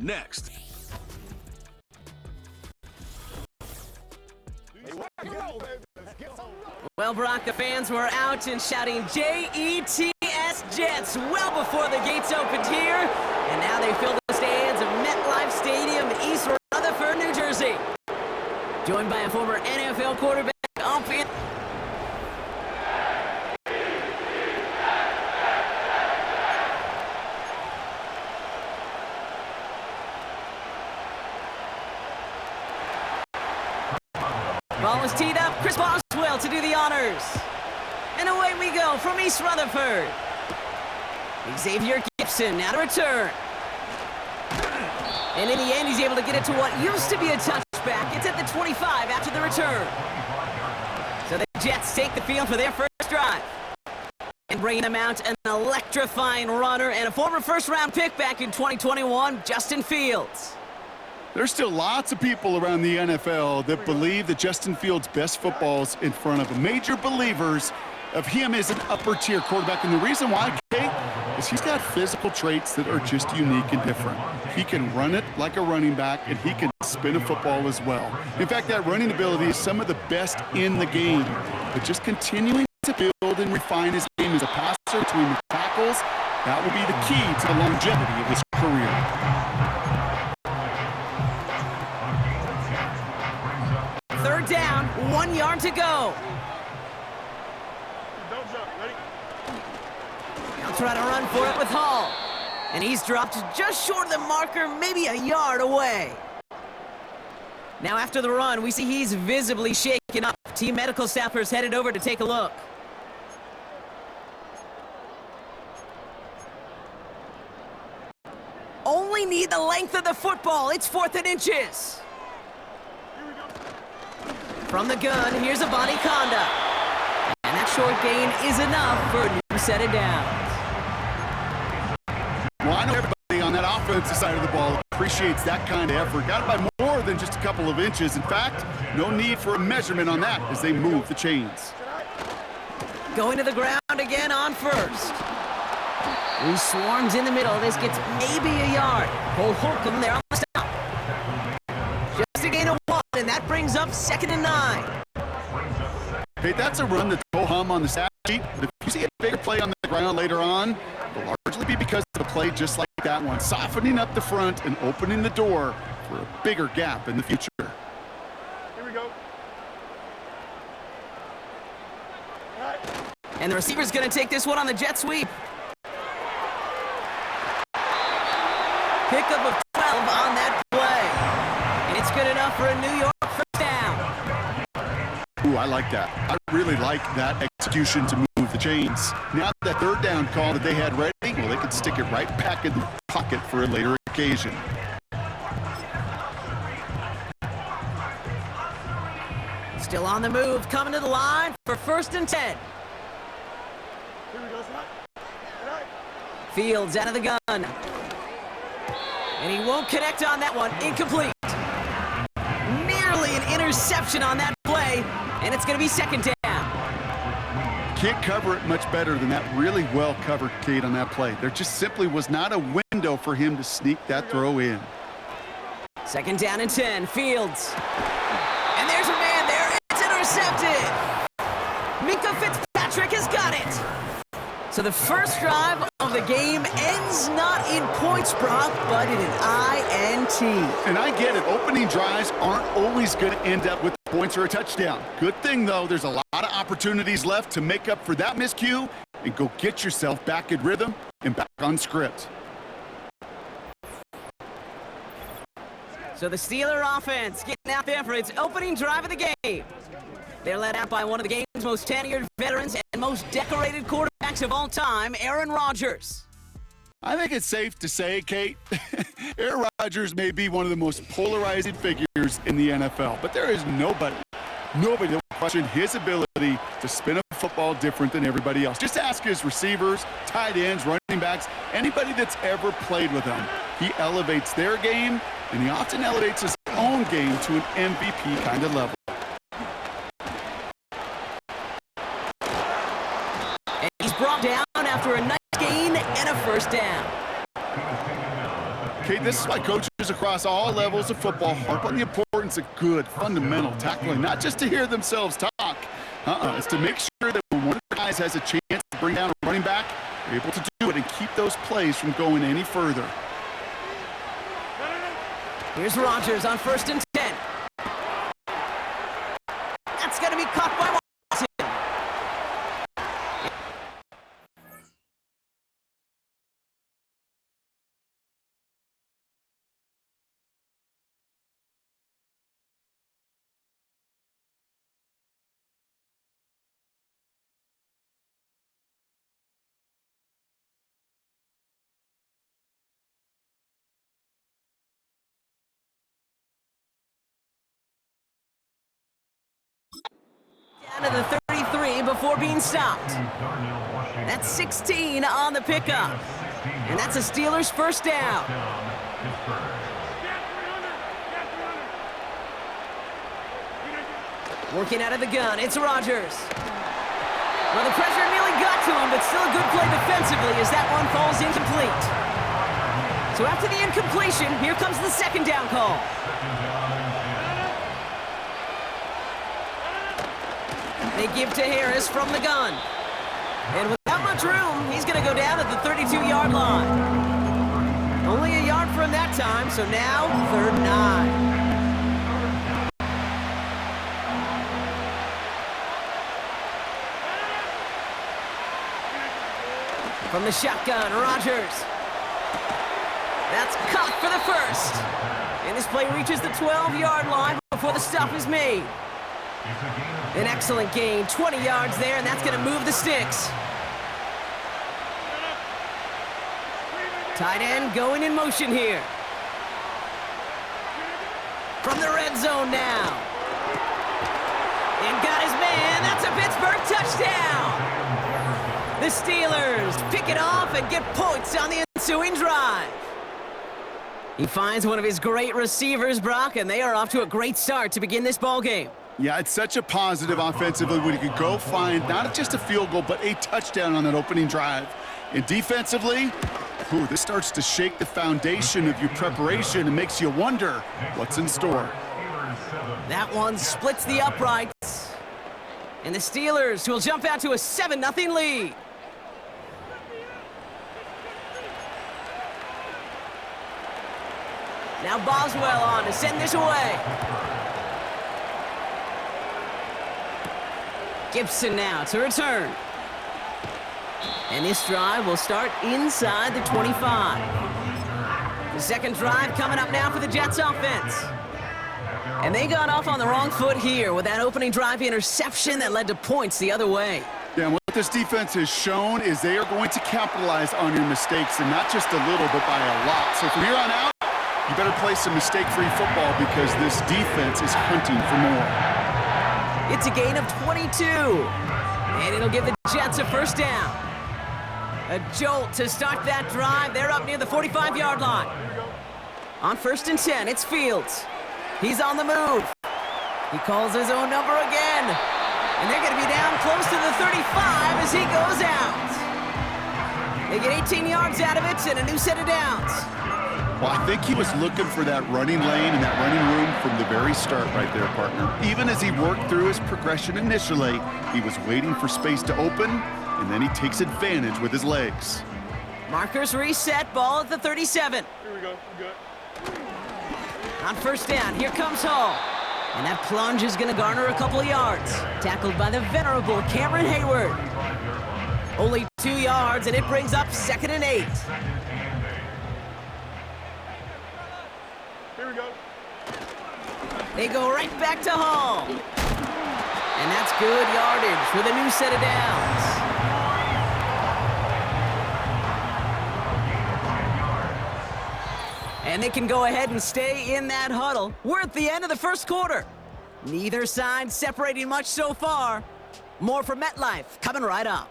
next. Well, Brock, the fans were out and shouting J-E-T-S, Jets, well before the gates opened here. And now they fill the stands of MetLife Stadium in East Rutherford, New Jersey. Joined by a former NFL quarterback, umpire. Ball is teed up. Chris Boswell to do the honors. And away we go from East Rutherford. Xavier Gibson now to return. And in the end, he's able to get it to what used to be a touchback. It's at the 25 after the return. So the Jets take the field for their first drive. And bringing them out an electrifying runner and a former first-round pick back in 2021, Justin Fields. There's still lots of people around the NFL that believe that Justin Fields' best football's in front of them. Major believers of him as an upper-tier quarterback. And the reason why, Kate, is he's got physical traits that are just unique and different. He can run it like a running back, and he can spin a football as well. In fact, that running ability is some of the best in the game. But just continuing to build and refine his game as a passer between the tackles, that will be the key to the longevity of his career. Third down, 1 yard to go. He'll try to run for it with Hall. And he's dropped just short of the marker, maybe a yard away. Now after the run, we see he's visibly shaken up. Team medical staffers headed over to take a look. Only need the length of the football. It's 4th and inches. From the gun, here's a body conduct. And that short gain is enough for a new set of downs. Well, I know everybody on that offensive side of the ball appreciates that kind of effort. Got it by more than just a couple of inches. In fact, no need for a measurement on that as they move the chains. Going to the ground again on first. He swarms in the middle. This gets maybe a yard. Cole Holcomb there on the stop. Just a gain of 1, and that brings up 2nd and 9. Hey, that's a run that's go hum on the stat sheet. But if you see a bigger play on the ground later on, it'll largely be because of a play just like that one, softening up the front and opening the door for a bigger gap in the future. Here we go. And the receiver's going to take this one on the jet sweep. Pickup of 12 on that play. And it's good enough for a New York first down. Ooh, I like that. I really like that execution to move the chains. Now that 3rd down call that they had ready, well, they could stick it right back in the pocket for a later occasion. Still on the move, coming to the line for 1st and 10. Here we go, son. Fields out of the gun. And he won't connect on that one. Incomplete. Nearly an interception on that play, and it's going to be 2nd down. Can't cover it much better than that. Really well covered, Kate, on that play. There just simply was not a window for him to sneak that throw in. 2nd down and 10. Fields. And there's a man there. It's intercepted. Minka Fitzpatrick has got it. So the first drive of the game ends not in points, Brock, but in an INT. And I get it. Opening drives aren't always going to end up with points or a touchdown. Good thing, though, there's a lot of opportunities left to make up for that miscue and go get yourself back in rhythm and back on script. So the Steeler offense getting out there for its opening drive of the game. They're led out by one of the game's most tenured veterans and most decorated quarterbacks of all time, Aaron Rodgers. I think it's safe to say, Kate, Aaron Rodgers may be one of the most polarizing figures in the NFL, but there is nobody that will question his ability to spin a football different than everybody else. Just ask his receivers, tight ends, running backs, anybody that's ever played with him. He elevates their game, and he often elevates his own game to an MVP kind of level. And he's brought down after a nice gain and a first down. Kate, this is why coaches across all levels of football harp on the importance of good, fundamental tackling, not just to hear themselves talk. It's to make sure that when one of the guys has a chance to bring down a running back, they're able to do it and keep those plays from going any further. Here's Rodgers on 1st and 10. That's going to be caught by Watson. Down to the 33 before being stopped. That's 16 on the pickup. And that's a Steelers first down. Working out of the gun, it's Rodgers. Well, the pressure nearly got to him, but still a good play defensively as that one falls incomplete. So after the incompletion, here comes the second down call. They give to Harris from the gun. And without much room, he's going to go down at the 32-yard line. Only a yard from that time, so now 3rd and 9. From the shotgun, Rodgers. That's caught for the first. And this play reaches the 12-yard line before the stop is made. An excellent gain, 20 yards there, and that's going to move the sticks. Tight end going in motion here. From the red zone now. And got his man. That's a Pittsburgh touchdown. The Steelers pick it off and get points on the ensuing drive. He finds one of his great receivers, Brock, and they are off to a great start to begin this ballgame. Yeah, it's such a positive offensively when you could go find not just a field goal, but a touchdown on that opening drive. And defensively, this starts to shake the foundation of your preparation and makes you wonder what's in store. That one splits the uprights. And the Steelers will jump out to a 7-0 lead. Now Boswell on to send this away. Gibson now to return. And this drive will start inside the 25. The second drive coming up now for the Jets offense. And they got off on the wrong foot here with that opening drive interception that led to points the other way. Yeah, and what this defense has shown is they are going to capitalize on your mistakes, and not just a little, but by a lot. So from here on out, you better play some mistake-free football because this defense is hunting for more. It's a gain of 22, and it'll give the Jets a first down. A jolt to start that drive. They're up near the 45-yard line. On 1st and 10, it's Fields. He's on the move. He calls his own number again. And they're going to be down close to the 35 as he goes out. They get 18 yards out of it and a new set of downs. Well, I think he was looking for that running lane and that running room from the very start right there, partner. Even as he worked through his progression initially, he was waiting for space to open, and then he takes advantage with his legs. Markers reset, ball at the 37. Here we go. We're good. On 1st down, here comes Hall. And that plunge is going to garner a couple of yards. Tackled by the venerable Cameron Hayward. Only 2 yards, and it brings up 2nd and 8. Here we go. They go right back to Hall. And that's good yardage with a new set of downs. And they can go ahead and stay in that huddle. We're at the end of the first quarter. Neither side separating much so far. More from MetLife coming right up.